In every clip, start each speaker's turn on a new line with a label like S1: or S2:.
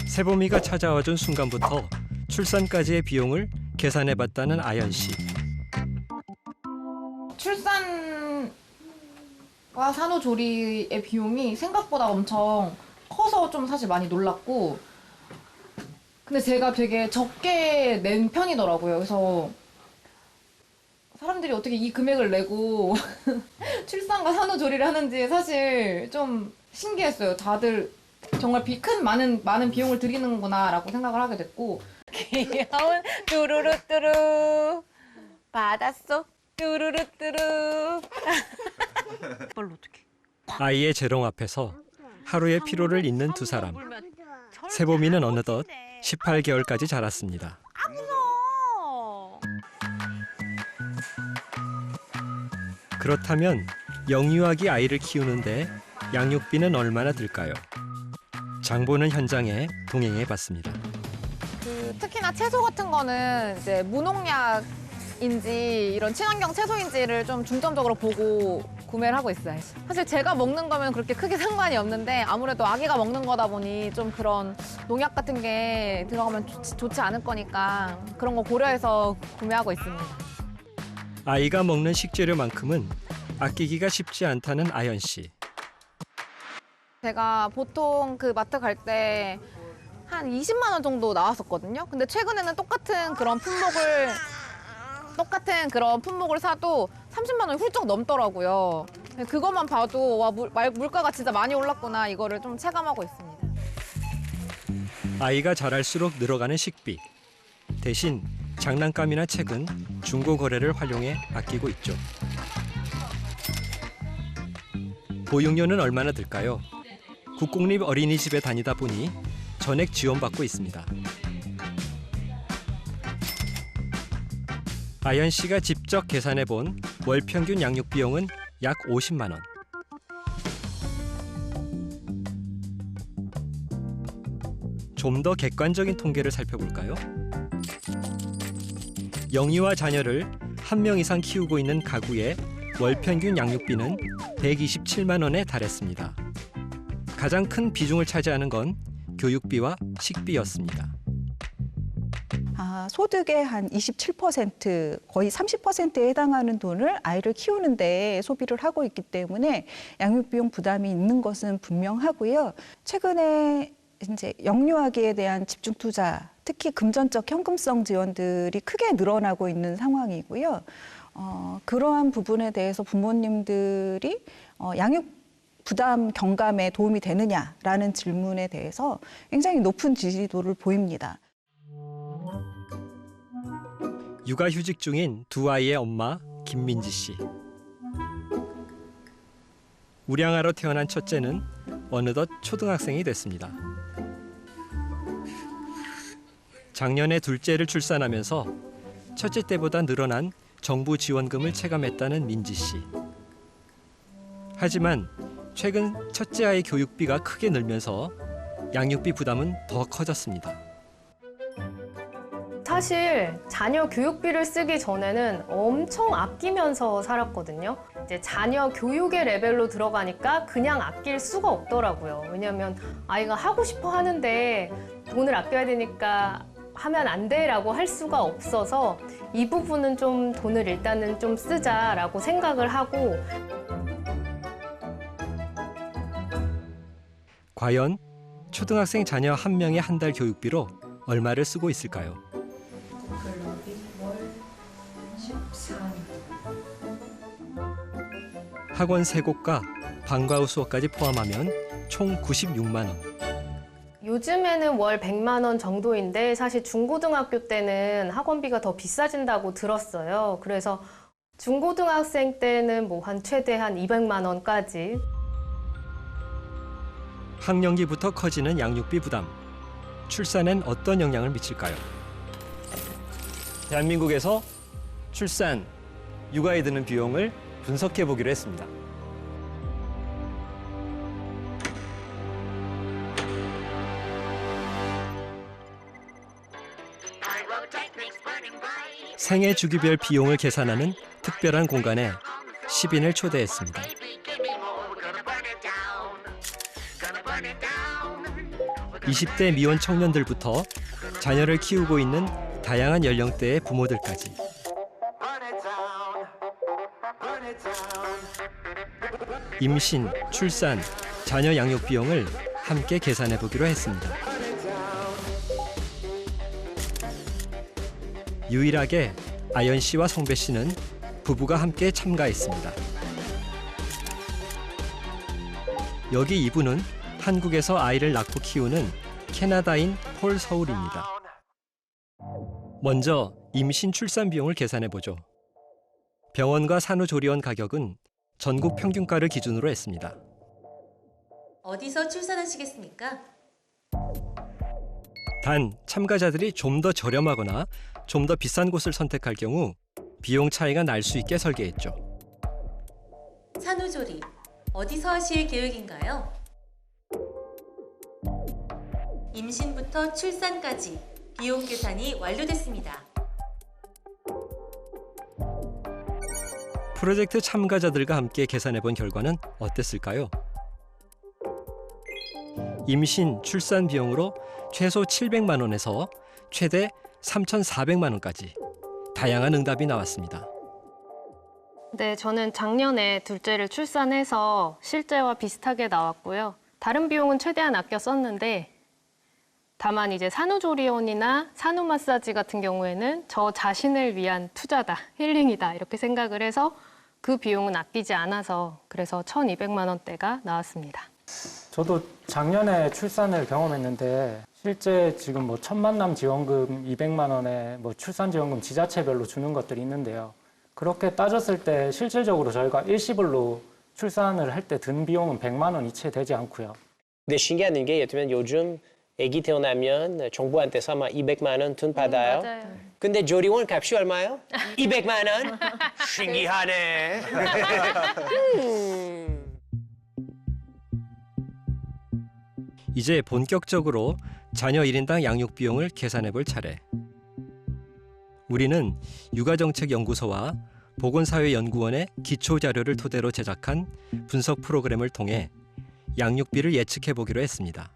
S1: 세봄이가 찾아와준 순간부터 출산까지의 비용을 계산해봤다는 아연 씨.
S2: 출산과 산후조리의 비용이 생각보다 엄청 커서 좀 사실 많이 놀랐고, 근데 제가 되게 적게 낸 편이더라고요. 그래서 사람들이 어떻게 이 금액을 내고 출산과 산후조리를 하는지 사실 좀 신기했어요. 다들 정말 많은 비용을 들이는구나라고 생각을 하게 됐고.
S3: 귀여운 뚜루루뚜루 받았어 뚜루루뚜루. 이걸로 어떻게?
S1: 아이의 재롱 앞에서 하루의 피로를 잇는 두 사람. 세봄이는 어느덧 18개월까지 자랐습니다. 그렇다면 영유아기 아이를 키우는데 양육비는 얼마나 들까요? 장보는 현장에 동행해 봤습니다.
S2: 특히나 채소 같은 거는 이제 무농약인지 이런 친환경 채소인지를 좀 중점적으로 보고 구매를 하고 있어요. 사실 제가 먹는 거면 그렇게 크게 상관이 없는데 아무래도 아기가 먹는 거다 보니 좀 그런 농약 같은 게 들어가면 좋지 않을 거니까 그런 거 고려해서 구매하고 있습니다.
S1: 아이가 먹는 식재료만큼은 아끼기가 쉽지 않다는 아연 씨.
S2: 제가 보통 그 마트 갈 때 한 20만 원 정도 나왔었거든요. 근데 최근에는 똑같은 그런 품목을 사도 30만 원이 훌쩍 넘더라고요. 그것만 봐도 와, 물가가 진짜 많이 올랐구나 이거를 좀 체감하고 있습니다.
S1: 아이가 자랄수록 늘어가는 식비. 대신 장난감이나 책은 중고 거래를 활용해 아끼고 있죠. 보육료는 얼마나 들까요? 국공립 어린이집에 다니다 보니 전액 지원받고 있습니다. 아연 씨가 직접 계산해 본 월 평균 양육 비용은 약 50만 원. 좀 더 객관적인 통계를 살펴볼까요? 영유아 자녀를 한 명 이상 키우고 있는 가구의 월 평균 양육비는 127만 원에 달했습니다. 가장 큰 비중을 차지하는 건 교육비와 식비였습니다.
S4: 소득의 한 27%, 거의 30%에 해당하는 돈을 아이를 키우는 데 소비를 하고 있기 때문에 양육비용 부담이 있는 것은 분명하고요. 최근에 이제 영유아기에 대한 집중 투자, 특히 금전적 현금성 지원들이 크게 늘어나고 있는 상황이고요. 그러한 부분에 대해서 부모님들이 양육 부담 경감에 도움이 되느냐라는 질문에 대해서 굉장히 높은 지지도를 보입니다.
S1: 육아휴직 중인 두 아이의 엄마 김민지 씨. 우량아로 태어난 첫째는 어느덧 초등학생이 됐습니다. 작년에 둘째를 출산하면서 첫째 때보다 늘어난 정부 지원금을 체감했다는 민지 씨. 하지만 최근 첫째 아이 교육비가 크게 늘면서 양육비 부담은 더 커졌습니다.
S5: 사실 자녀 교육비를 쓰기 전에는 엄청 아끼면서 살았거든요. 이제 자녀 교육의 레벨로 들어가니까 그냥 아낄 수가 없더라고요. 왜냐하면 아이가 하고 싶어 하는데 돈을 아껴야 되니까 하면 안 돼라고 할 수가 없어서 이 부분은 좀 돈을 일단은 좀 쓰자라고 생각을 하고.
S1: 과연 초등학생 자녀 한 명의 한 달 교육비로 얼마를 쓰고 있을까요? 학원 3곳과 방과 후 수업까지 포함하면 총 96만 원.
S5: 요즘에는 월 100만 원 정도인데 사실 중고등학교 때는 학원비가 더 비싸진다고 들었어요. 그래서 중고등학생 때는 뭐 최대 한 200만 원까지.
S1: 학령기부터 커지는 양육비 부담. 출산엔 어떤 영향을 미칠까요? 대한민국에서 출산, 육아에 드는 비용을 분석해 보기로 했습니다. 생애 주기별 비용을 계산하는 특별한 공간에 10인을 초대했습니다. 20대 미혼 청년들부터 자녀를 키우고 있는 다양한 연령대의 부모들까지. 임신, 출산, 자녀 양육 비용을 함께 계산해 보기로 했습니다. 유일하게 아연 씨와 성배 씨는 부부가 함께 참가했습니다. 여기 이분은 한국에서 아이를 낳고 키우는 캐나다인 폴 서울입니다. 먼저 임신 출산 비용을 계산해 보죠. 병원과 산후조리원 가격은 전국 평균가를 기준으로 했습니다.
S6: 어디서 출산하시겠습니까?
S1: 단 참가자들이 좀 더 저렴하거나 좀 더 비싼 곳을 선택할 경우 비용 차이가 날 수 있게 설계했죠.
S6: 산후조리, 어디서 하실 계획인가요? 임신부터 출산까지 비용 계산이 완료됐습니다.
S1: 프로젝트 참가자들과 함께 계산해 본 결과는 어땠을까요? 임신, 출산 비용으로 최소 700만 원에서 최대 3,400만 원까지 다양한 응답이 나왔습니다.
S5: 네, 저는 작년에 둘째를 출산해서 실제와 비슷하게 나왔고요. 다른 비용은 최대한 아껴 썼는데 다만 이제 산후조리원이나 산후 마사지 같은 경우에는 저 자신을 위한 투자다, 힐링이다 이렇게 생각을 해서 그 비용은 아끼지 않아서 그래서 1,200만 원대가 나왔습니다.
S7: 저도 작년에 출산을 경험했는데 실제 지금 뭐 첫 만남 지원금 200만 원에 뭐 출산 지원금 지자체별로 주는 것들이 있는데요. 그렇게 따졌을 때 실질적으로 저희가 일시불로 출산을 할 때 든 비용은 100만 원 이체 되지 않고요.
S8: 근데 신기한 게 요즘 아기 태어나면 정부한테서 아마 200만 원 돈 받아요.
S5: 맞아요.
S8: 근데 조리원 값이 얼마요? 200만 원? 신기하네.
S1: 이제 본격적으로 자녀 1인당 양육 비용을 계산해 볼 차례. 우리는 육아정책연구소와 보건사회연구원의 기초자료를 토대로 제작한 분석 프로그램을 통해 양육비를 예측해 보기로 했습니다.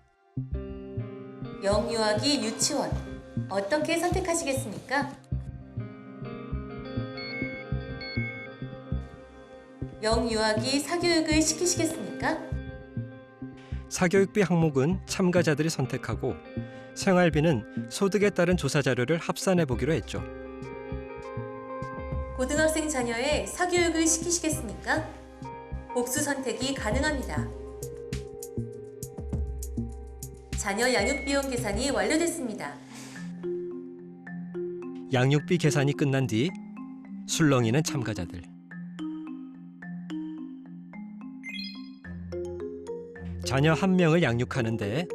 S6: 영유아기 유치원, 어떻게 선택하시겠습니까? 영유아기 사교육을 시키시겠습니까?
S1: 사교육비 항목은 참가자들이 선택하고 생활비는 소득에 따른 조사 자료를 합산해 보기로 했죠.
S6: 고등학생 자녀의 사교육을 시키시겠습니까? 복수 선택이 가능합니다. 자녀 양육 비용 계산이 완료됐습니다.
S1: 양육비 계산이 끝난 뒤 술렁이는 참가자들. 자녀 한 명을 양육하는데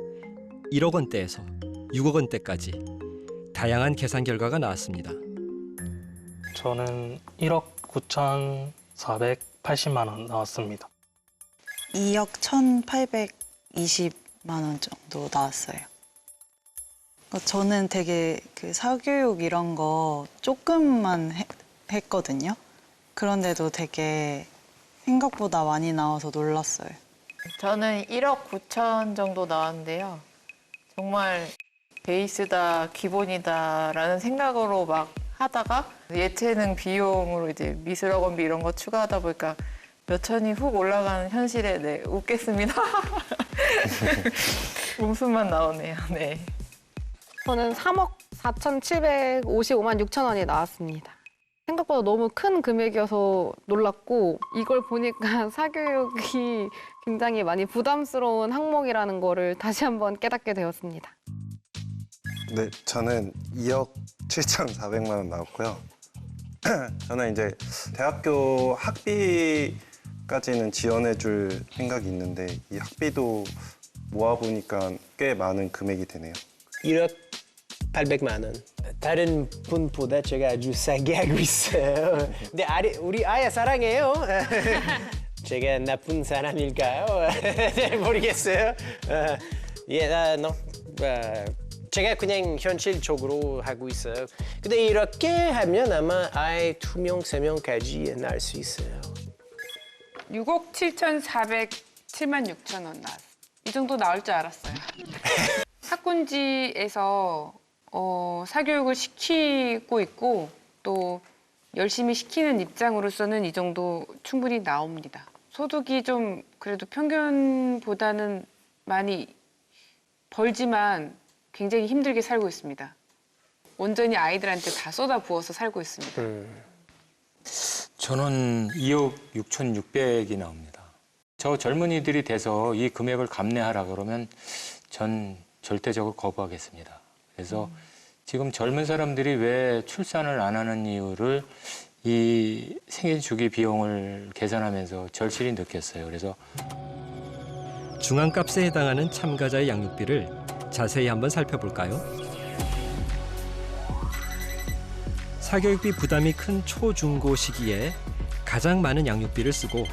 S1: 1억 원대에서 6억 원대까지 다양한 계산 결과가 나왔습니다.
S9: 저는 1억 9,480만 원 나왔습니다.
S10: 2억 1,820만 원 정도 나왔어요. 저는 되게 그 사교육 이런 거 조금만 했거든요. 그런데도 되게 생각보다 많이 나와서 놀랐어요.
S11: 저는 1억 9천 정도 나왔는데요. 정말 베이스다, 기본이다라는 생각으로 막 하다가 예체능 비용으로 이제 미술학원비 이런 거 추가하다 보니까 몇 천이 훅 올라가는 현실에 네, 웃겠습니다. 웃음만 나오네요. 네.
S12: 저는 3억 4,755만 6천 원이 나왔습니다. 생각보다 너무 큰 금액이어서 놀랐고 이걸 보니까 사교육이 굉장히 많이 부담스러운 항목이라는 거를 다시 한번 깨닫게 되었습니다.
S13: 네, 저는 2억 7,400만 원 나왔고요. 저는 이제 대학교 학비까지는 지원해 줄 생각이 있는데 이 학비도 모아보니까 꽤 많은 금액이 되네요.
S8: 1억 800만 원. 다른 분보다 제가 아주 싸게 하고 있어요. 근데 우리 아야 사랑해요. 제가 나쁜 사람일까요? 모르겠어요. 제가 그냥 현실적으로 하고 있어요. 근데 이렇게 하면 아마 아이 2명, 3명까지 낳을 수 있어요.
S14: 6억 7,407만 6천 원 나왔어요. 이 정도 나올 줄 알았어요.
S9: 학군지에서 사교육을 시키고 있고 또 열심히 시키는 입장으로서는 이 정도 충분히 나옵니다. 소득이 좀 그래도 평균보다는 많이 벌지만 굉장히 힘들게 살고 있습니다. 온전히 아이들한테 다 쏟아부어서 살고 있습니다.
S14: 저는 2억 6,600이 나옵니다. 저 젊은이들이 돼서 이 금액을 감내하라 그러면 전 절대적으로 거부하겠습니다. 그래서 지금 젊은 사람들이 왜 출산을 안 하는 이유를 이 생애 주기 비용을 계산하면서 절실히 느꼈어요. 그래서
S1: 중앙값에 해당하는 참가자의 양육비를 자세히 한번 살펴볼까요? 사교육비 부담이 큰 초, 중, 고 시기에 가장 많은 양육비를 쓰고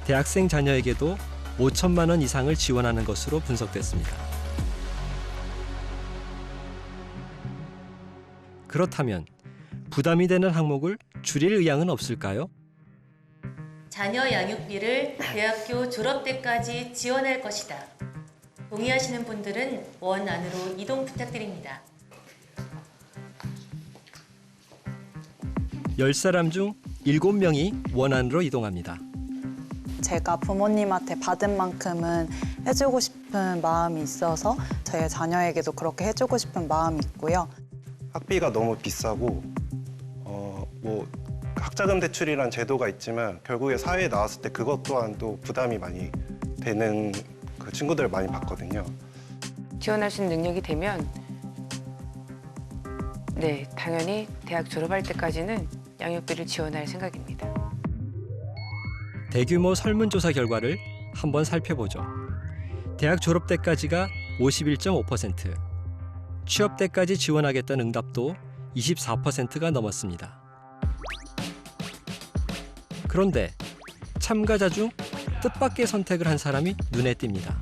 S1: 대학생 자녀에게도 5천만 원 이상을 지원하는 것으로 분석됐습니다. 그렇다면 부담이 되는 항목을 줄일 의향은 없을까요?
S6: 자녀 양육비를 대학교 졸업 때까지 지원할 것이다. 동의하시는 분들은 원 안으로 이동 부탁드립니다.
S1: 10사람 중 7명이 원 안으로 이동합니다.
S10: 제가 부모님한테 받은 만큼은 해주고 싶은 마음이 있어서 제 자녀에게도 그렇게 해주고 싶은 마음이 있고요.
S13: 학비가 너무 비싸고 뭐 학자금 대출이란 제도가 있지만 결국에 사회에 나왔을 때 그것 또한 또 부담이 많이 되는 그 친구들을 많이 봤거든요.
S9: 지원할 수 있는 능력이 되면 네, 당연히 대학 졸업할 때까지는 양육비를 지원할 생각입니다.
S1: 대규모 설문조사 결과를 한번 살펴보죠. 대학 졸업 때까지가 51.5%, 취업 때까지 지원하겠다는 응답도 24%가 넘었습니다. 그런데 참가자 중 뜻밖의 선택을 한 사람이 눈에 띕니다.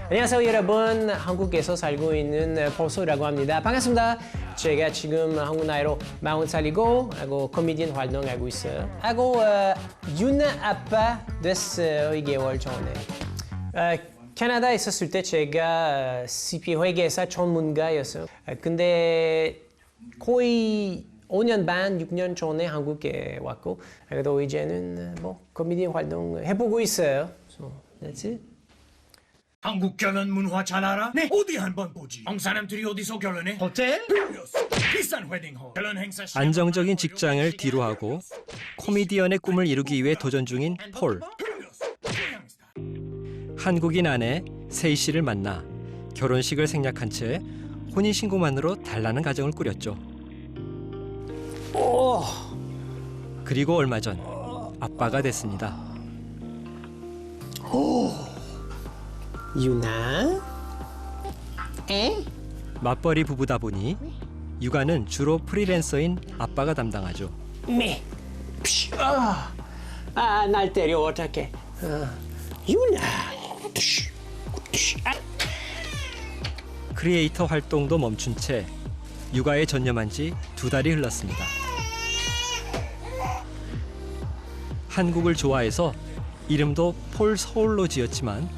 S8: 안녕하세요 여러분. 한국에서 살고 있는 폴소라고 합니다. 반갑습니다. 제가 지금 한국 나이로 40살이고 하고 코미디언 활동하고 있어요. 하고 유나 아빠 됐어요 2개월 전에. 캐나다에 있었을 때 제가 CPA 회계사 전문가였어요. 근데 거의 5년 반, 6년 전에 한국에 왔고 그래도 이제는 뭐 코미디언 활동 해보고 있어요. So, that's it.
S15: 한국 결혼 문화 잘 알아? 네. 어디 한번 보지. 형사람들이 어디서 결혼해? 호텔? 비싼 웨딩홀. 결혼 행사
S1: 안정적인 직장을 뒤로 하고 코미디언의 꿈을 이루기 위해 도전 중인 폴. 한국인 아내 세희 씨를 만나 결혼식을 생략한 채 혼인신고만으로 달라는 가정을 꾸렸죠. 그리고 얼마 전 아빠가 됐습니다.
S8: 유나?
S1: 맞벌이 부부다 보니 육아는 주로 프리랜서인 아빠가 담당하죠.
S8: 날 때려 어떡해. 유나.
S1: 크리에이터 활동도 멈춘 채 육아에 전념한 지 2달이 흘렀습니다. 한국을 좋아해서 이름도 폴 서울로 지었지만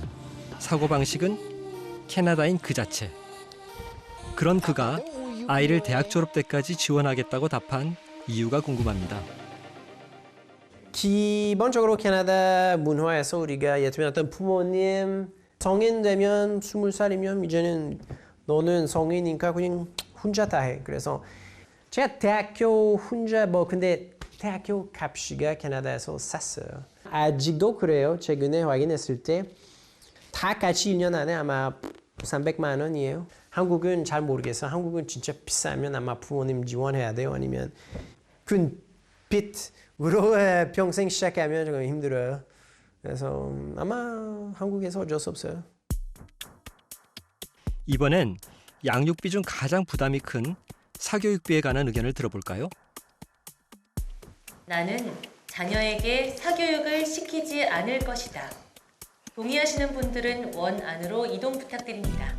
S1: 사고방식은 캐나다인 그 자체. 그런 그가 아이를 대학 졸업 때까지 지원하겠다고 답한 이유가 궁금합니다.
S8: 기본적으로 캐나다 문화에서 우리가 예를 들면 어떤 부모님 성인 되면 20살이면 이제는 너는 성인이니까 그냥 혼자 다 해. 그래서 제가 대학교 혼자 근데 대학교 값이가 캐나다에서 쌌어요. 아직도 그래요. 최근에 확인했을 때 다 같이 1년 안에 아마 300만 원이에요. 한국은 잘 모르겠어요. 한국은 진짜 비싸면 아마 부모님 지원해야 돼요. 아니면 큰 빚으로 평생 시작하면 조금 힘들어요. 그래서 아마 한국에서 어쩔 수 없어요.
S1: 이번엔 양육비 중 가장 부담이 큰 사교육비에 관한 의견을 들어볼까요?
S6: 나는 자녀에게 사교육을 시키지 않을 것이다. 동의하시는 분들은 원 안으로 이동 부탁드립니다.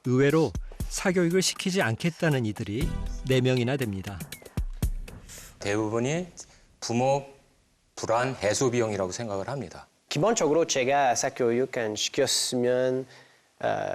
S1: 의외로 사교육을 시키지 않겠다는 이들이 4명이나 됩니다.
S14: 대부분이 부모 불안 해소 비용이라고 생각을 합니다.
S8: 기본적으로 제가 사교육 시켰으면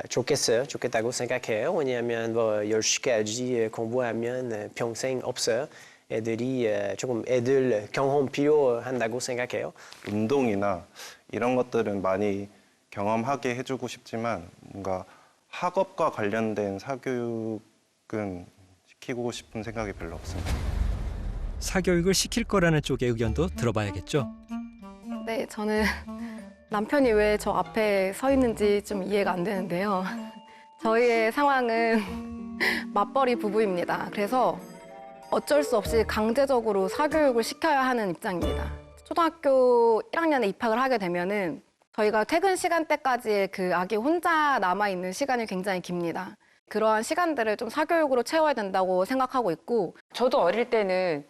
S8: 좋겠다고 생각해요. 왜냐하면 뭐 10시까지 공부하면 평생 없어요. 애들이 조금 애들 경험 필요한다고 생각해요.
S13: 운동이나 이런 것들은 많이 경험하게 해주고 싶지만 뭔가 학업과 관련된 사교육은 시키고 싶은 생각이 별로 없습니다.
S1: 사교육을 시킬 거라는 쪽의 의견도 들어봐야겠죠.
S12: 네, 저는 남편이 왜 저 앞에 서 있는지 좀 이해가 안 되는데요. 저희의 상황은 맞벌이 부부입니다. 그래서 어쩔 수 없이 강제적으로 사교육을 시켜야 하는 입장입니다. 초등학교 1학년에 입학을 하게 되면은 저희가 퇴근 시간대까지 그 아기 혼자 남아있는 시간이 굉장히 깁니다. 그러한 시간들을 좀 사교육으로 채워야 된다고 생각하고 있고,
S9: 저도 어릴 때는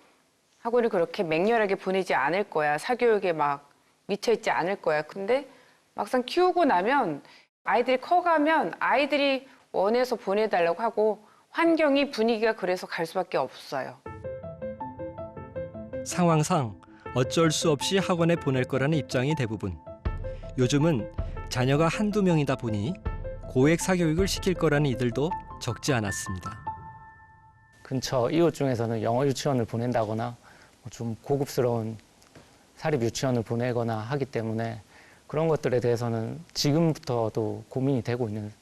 S9: 학원을 그렇게 맹렬하게 보내지 않을 거야. 사교육에 막 미쳐있지 않을 거야. 근데 막상 키우고 나면 아이들이 커가면 아이들이 원해서 보내달라고 하고 환경이 분위기가 그래서 갈 수밖에 없어요.
S1: 상황상 어쩔 수 없이 학원에 보낼 거라는 입장이 대부분. 요즘은 자녀가 한두 명이다 보니 고액 사교육을 시킬 거라는 이들도 적지 않았습니다.
S7: 근처 이웃 중에서는 영어 유치원을 보낸다거나 좀 고급스러운 사립 유치원을 보내거나 하기 때문에 그런 것들에 대해서는 지금부터도 고민이 되고 있는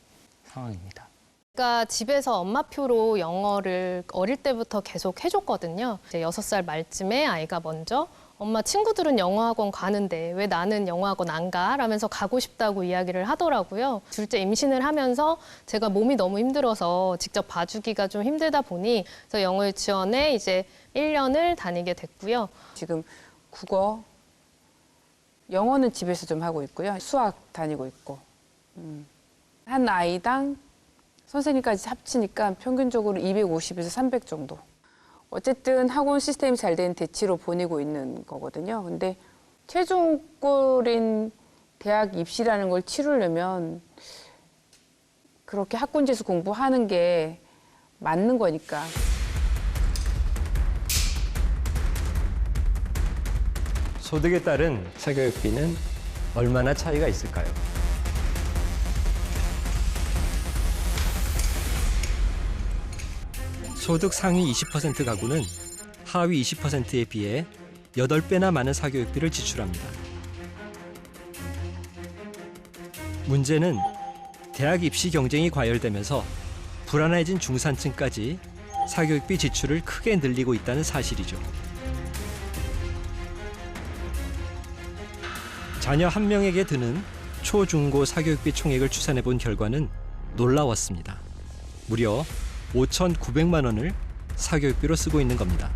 S7: 상황입니다.
S5: 그러니까 집에서 엄마표로 영어를 어릴 때부터 계속 해줬거든요. 이제 6살 말쯤에 아이가 먼저 엄마 친구들은 영어학원 가는데 왜 나는 영어학원 안 가? 라면서 가고 싶다고 이야기를 하더라고요. 둘째 임신을 하면서 제가 몸이 너무 힘들어서 직접 봐주기가 좀 힘들다 보니 그래서 영어 유치원에 이제 1년을 다니게 됐고요.
S9: 지금 국어, 영어는 집에서 좀 하고 있고요. 수학 다니고 있고. 한 아이당 선생님까지 합치니까 평균적으로 250에서 300 정도. 어쨌든 학원 시스템이 잘 된 대치로 보내고 있는 거거든요. 근데 최종골인 대학 입시라는 걸 치르려면 그렇게 학군지에서 공부하는 게 맞는 거니까.
S1: 소득에 따른 사교육비는 얼마나 차이가 있을까요? 소득 상위 20% 가구는 하위 20%에 비해 8배나 많은 사교육비를 지출합니다. 문제는 대학 입시 경쟁이 과열되면서 불안해진 중산층까지 사교육비 지출을 크게 늘리고 있다는 사실이죠. 자녀 한 명에게 드는 초, 중고 사교육비 총액을 추산해 본 결과는 놀라웠습니다. 무려 5,900만 원을 사교육비로 쓰고 있는 겁니다.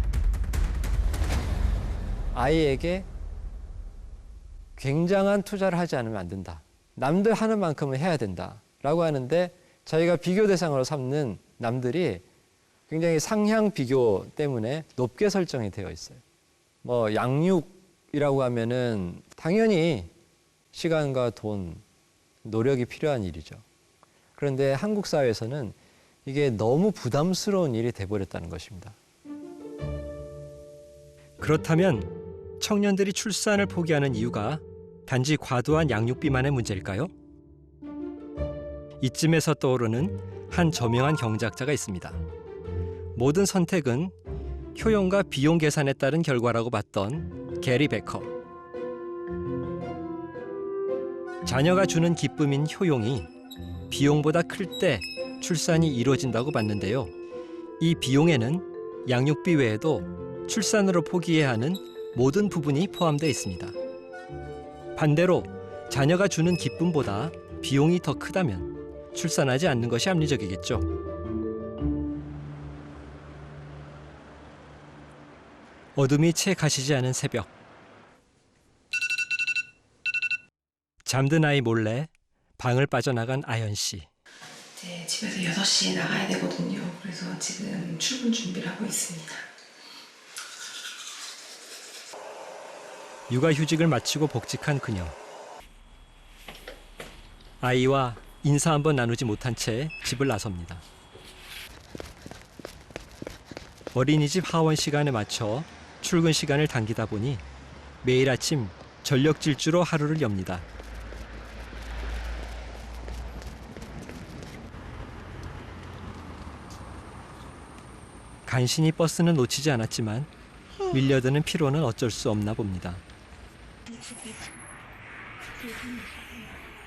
S1: 아이에게 굉장한 투자를 하지 않으면 안 된다. 남들 하는 만큼은 해야 된다라고 하는데 저희가 비교 대상으로 삼는 남들이 굉장히 상향 비교 때문에 높게 설정이 되어 있어요. 뭐 양육이라고 하면은 당연히 시간과 돈, 노력이 필요한 일이죠. 그런데 한국 사회에서는 이게 너무 부담스러운 일이 돼버렸다는 것입니다. 그렇다면 청년들이 출산을 포기하는 이유가 단지 과도한 양육비만의 문제일까요? 이쯤에서 떠오르는 한 저명한 경제학자가 있습니다. 모든 선택은 효용과 비용 계산에 따른 결과라고 봤던 게리 베커. 자녀가 주는 기쁨인 효용이 비용보다 클 때 출산이 이루어진다고 봤는데요. 이 비용에는 양육비 외에도 출산으로 포기해야 하는 모든 부분이 포함되어 있습니다. 반대로 자녀가 주는 기쁨보다 비용이 더 크다면 출산하지 않는 것이 합리적이겠죠. 어둠이 채 가시지 않은 새벽. 잠든 아이 몰래 방을 빠져나간 아연 씨.
S16: 이제 집에서 6시에 나가야 되거든요. 그래서 지금 출근 준비를 하고 있습니다.
S1: 육아휴직을 마치고 복직한 그녀. 아이와 인사 한번 나누지 못한 채 집을 나섭니다. 어린이집 하원 시간에 맞춰 출근 시간을 당기다 보니 매일 아침 전력 질주로 하루를 엽니다. 간신히 버스는 놓치지 않았지만 밀려드는 피로는 어쩔 수 없나 봅니다.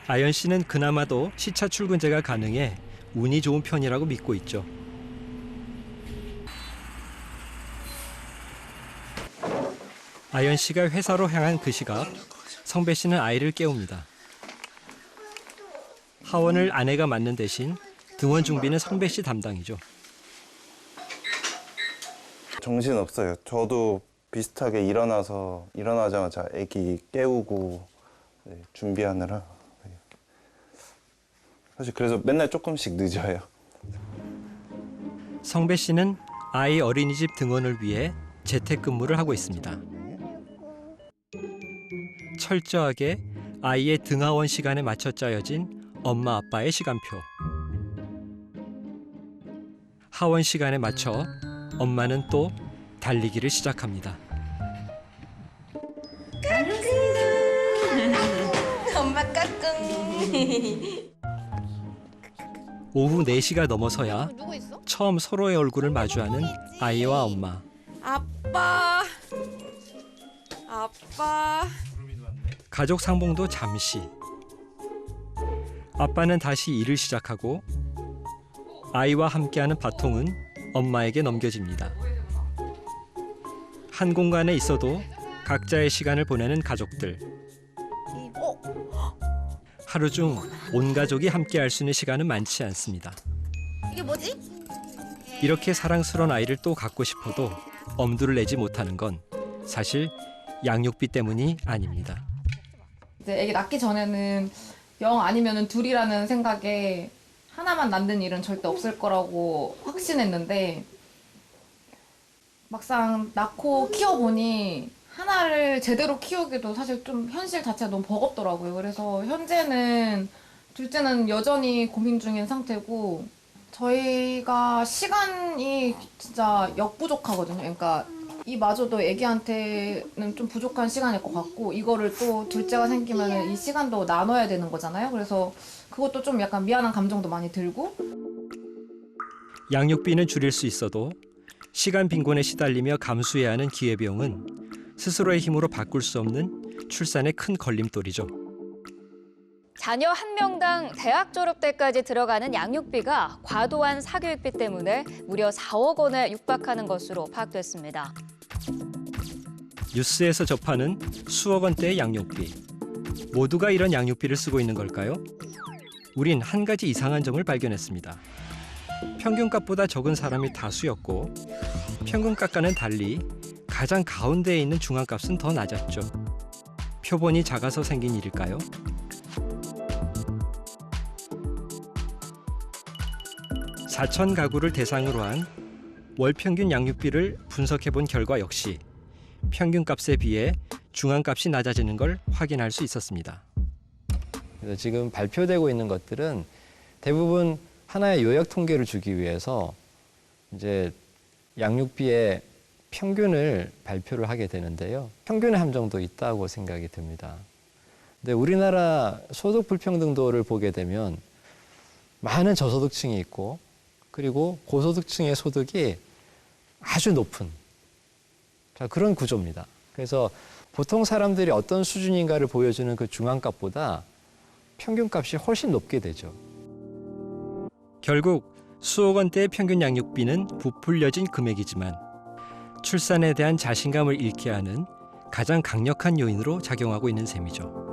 S1: 아연 씨는 그나마도 시차 출근제가 가능해 운이 좋은 편이라고 믿고 있죠. 아연 씨가 회사로 향한 그 시각, 성배 씨는 아이를 깨웁니다. 하원을 아내가 맡는 대신 등원 준비는 성배 씨 담당이죠.
S17: 정신 없어요. 저도 비슷하게 일어나자마자 아기 깨우고 준비하느라 사실 그래서 맨날 조금씩 늦어요.
S1: 성배 씨는 아이 어린이집 등원을 위해 재택근무를 하고 있습니다. 철저하게 아이의 등하원 시간에 맞춰 짜여진 엄마 아빠의 시간표. 하원 시간에 맞춰 엄마는 또 달리기를 시작합니다.
S3: 엄마 까꿍.
S1: 오후 4시가 넘어서야 처음 서로의 얼굴을 마주하는 아이와 엄마.
S3: 아빠.
S1: 가족 상봉도 잠시. 아빠는 다시 일을 시작하고 아이와 함께하는 바통은 엄마에게 넘겨집니다. 한 공간에 있어도 각자의 시간을 보내는 가족들. 하루 중 온 가족이 함께할 수 있는 시간은 많지 않습니다.
S3: 이게 뭐지?
S1: 이렇게 사랑스러운 아이를 또 갖고 싶어도 엄두를 내지 못하는 건 사실 양육비 때문이 아닙니다.
S2: 이제 애기 낳기 전에는 0 아니면은 2이라는 생각에 하나만 낳는 일은 절대 없을 거라고 확신했는데 막상 낳고 키워보니 하나를 제대로 키우기도 사실 좀 현실 자체가 너무 버겁더라고요. 그래서 현재는 둘째는 여전히 고민 중인 상태고 저희가 시간이 진짜 역부족하거든요. 그러니까 이마저도 애기한테는 좀 부족한 시간일 것 같고 이거를 또 둘째가 생기면 이 시간도 나눠야 되는 거잖아요. 그래서 그것도 좀 약간 미안한 감정도 많이 들고.
S1: 양육비는 줄일 수 있어도 시간 빈곤에 시달리며 감수해야 하는 기회비용은 스스로의 힘으로 바꿀 수 없는 출산의 큰 걸림돌이죠.
S18: 자녀 한 명당 대학 졸업 때까지 들어가는 양육비가 과도한 사교육비 때문에 무려 4억 원에 육박하는 것으로 파악됐습니다.
S1: 뉴스에서 접하는 수억 원대의 양육비. 모두가 이런 양육비를 쓰고 있는 걸까요? 우린 한 가지 이상한 점을 발견했습니다. 평균값보다 적은 사람이 다수였고 평균값과는 달리 가장 가운데에 있는 중앙값은 더 낮았죠. 표본이 작아서 생긴 일일까요? (4천) 가구를 대상으로 한 월평균 양육비를 분석해본 결과 역시 평균값에 비해 중앙값이 낮아지는 걸 확인할 수 있었습니다.
S19: 그래서 지금 발표되고 있는 것들은 대부분 하나의 요약 통계를 주기 위해서 이제 양육비의 평균을 발표를 하게 되는데요. 평균의 함정도 있다고 생각이 듭니다. 근데 우리나라 소득 불평등도를 보게 되면 많은 저소득층이 있고 그리고 고소득층의 소득이 아주 높은 그런 구조입니다. 그래서 보통 사람들이 어떤 수준인가를 보여주는 그 중앙값보다 평균값이 훨씬 높게 되죠.
S1: 결국 수억 원대의 평균 양육비는 부풀려진 금액이지만 출산에 대한 자신감을 잃게 하는 가장 강력한 요인으로 작용하고 있는 셈이죠.